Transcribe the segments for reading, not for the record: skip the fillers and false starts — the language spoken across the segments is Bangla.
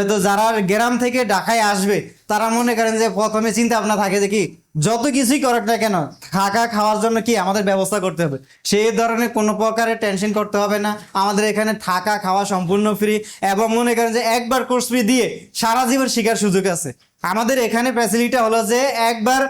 তো যারা গ্রাম থেকে ঢাকায় আসবে তারা মনে করেন যে প্রথমে চিন্তা ভাবনা থাকে যে কি যত কিছুই করুক না কেন থাকা খাওয়ার জন্য কি আমাদের ব্যবস্থা করতে হবে, সেই ধরনের কোনো প্রকারের টেনশন করতে হবে না। আমাদের এখানে থাকা খাওয়া সম্পূর্ণ ফ্রি, এবং মনে করেন যে একবার কোর্স ফি দিয়ে সারা জীবন শেখার সুযোগ আছে। আমাদের এখানে ফ্যাসিলিটি হলো যে একবার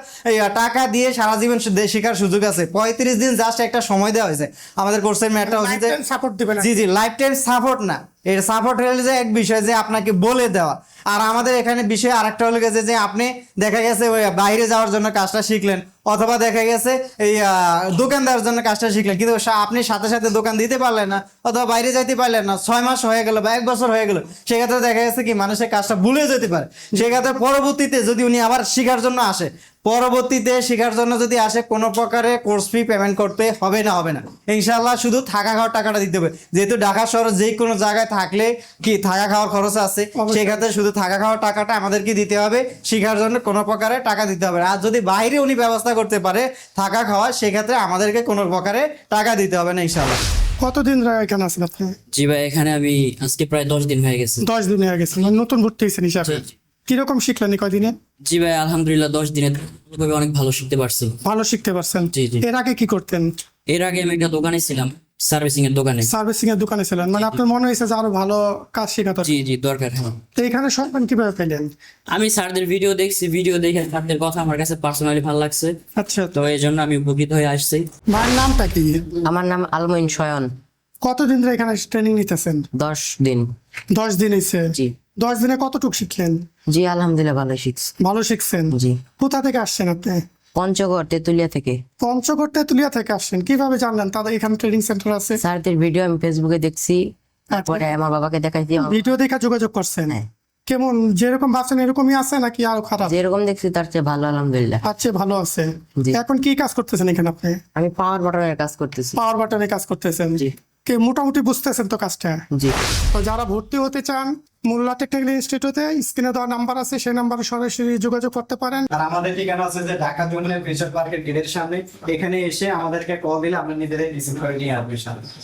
টাকা দিয়ে সারা জীবন শেখার সুযোগ আছে। 35 দিন জাস্ট একটা সময় দেওয়া হয়েছে। আমাদের কোর্সের ম্যাটটা হচ্ছে যে সাপোর্ট দিবেন। জি জি, লাইফ টাইম সাপোর্ট না, এর সাপোর্ট হলো যে এক বিষয় যে আপনাকে বলে দেওয়া। আর আমাদের এখানে বিষয় আরেকটা হলো গেছে যে আপনি দেখা গেছে ওই বাইরে যাওয়ার জন্য কাজটা শিখলেন, অথবা দেখা গেছে এই দোকান দেওয়ার জন্য কাজটা শিখলেন, কিন্তু আপনি সাথে সাথে দোকান দিতে পারলেন না, অথবা বাইরে যাইতে পারলেন না, 6 মাস হয়ে গেল বা 1 বছর হয়ে গেল, সেক্ষেত্রে দেখা গেছে কি মানুষের কাজটা ভুলে যেতে পারে। সেক্ষেত্রে পরবর্তীতে যদি উনি আবার শেখার জন্য আসে, পরবর্তীতে শেখার জন্য যদি আসে, কোনো প্রকারে কোর্স ফি পেমেন্ট করতে হবে না ইনশাল্লাহ। শুধু থাকা খাওয়ার টাকাটা দিতে হবে, যেহেতু ঢাকা শহরে যে কোনো জায়গায় থাকলে কি থাকা খাওয়ার খরচ আছে, সেক্ষেত্রে শুধু থাকা খাওয়ার টাকাটা আমাদেরকে দিতে হবে, শেখার জন্য কোনো প্রকারে টাকা দিতে হবে না। আর যদি বাইরে উনি ব্যবস্থা করতে পারে থাকা খাওয়া, সেক্ষেত্রে আমাদেরকে কোনো প্রকারে টাকা দিতে হবে না ইনশাল্লাহ। কতদিন ধরে এখানে আছেন আপনি? জি ভাই, এখানে আমি আজকে প্রায় 10 দিন হয়ে গেছে। 10 দিন হয়ে গেছে, নতুন ভর্তি হয়েছেন হিসাবে। জি। কিরকম শিখলেন এই কয়দিনে? জি ভাই, আলহামদুলিল্লাহ 10 দিনে অনেক ভালো শিখতে পারছি। ভালো শিখতে পারছেন। জি, জি। এর আগে কি করতেন? এর আগে আমি একটা দোকানে ছিলাম, সার্ভিসিং এর দোকানে। সার্ভিসিং এর দোকানে ছিলেন, মানে আপনার মনে হয়েছে যে আরো ভালো কাজ শেখাতে হবে। জি জি, দরকার। হ্যাঁ, তো এখানে সম্মান কিভাবে পেলেন? আমি স্যারদের ভিডিও দেখছি, ভিডিও দেখে স্যারদের কথা আমার কাছে পার্সোনালি ভালো লাগছে, আচ্ছা, তো এই জন্য আমি উপকৃত হয়ে আসছি। মায়ের নামটা কি? আমার নাম আলমইন শয়ন। কতদিন ধরে এখানে ট্রেনিং নিতেছেন? 10 দিন। 10 দিন হয়েছে। জি। 10 দিনে কতটুকু শিখলেন? জি আলহামদুলিল্লাহ ভালো শিখছি। ভালো শিখছেন। জি। কোথা থেকে আসছেন আপনি? পঞ্চগড় তেতুলিয়া থেকে। পঞ্চগড় তেতুলিয়া থেকে আসছেন, কিভাবে জানলেন তাদের এখানে ট্রেনিং সেন্টার আছে? স্যারদের ভিডিও আমি ফেসবুকে দেখছি, তারপরে আমার বাবাকে দেখাইছি। ভিডিও দেখে যোগাযোগ করছেন? হ্যাঁ। কেমন যেরকম ভাবছেন এরকমই আছে নাকি আরো খারাপ? যেরকম দেখছি তার চেয়ে ভালো আলহামদুলিল্লাহ। আচ্ছা, ভালো আছে। জি। এখন কি কাজ করতেছেন এখানে আপনি? আমি পাওয়ার বাটনের কাজ করতেছি। পাওয়ার বাটনে কাজ করতেছেন। জি। কে মোটামুটি বুঝতেছেন তো কাজটা? জি। তো যারা ভর্তি হতে চান মোল্লা টেকনিক্যাল ইনস্টিটিউটে স্ক্রিনে দেওয়া নাম্বার আছে, সেই নাম্বারে সরাসরি যোগাযোগ করতে পারেন। আর আমাদের ঠিকানা আছে যে ঢাকা যমুনা ফিউচার পার্কের গেটের সামনে। এখানে এসে আমাদেরকে কল দিলে আমরা নিজেদের রিসিভ করে নিয়ে আসবো ইনশাআল্লাহ।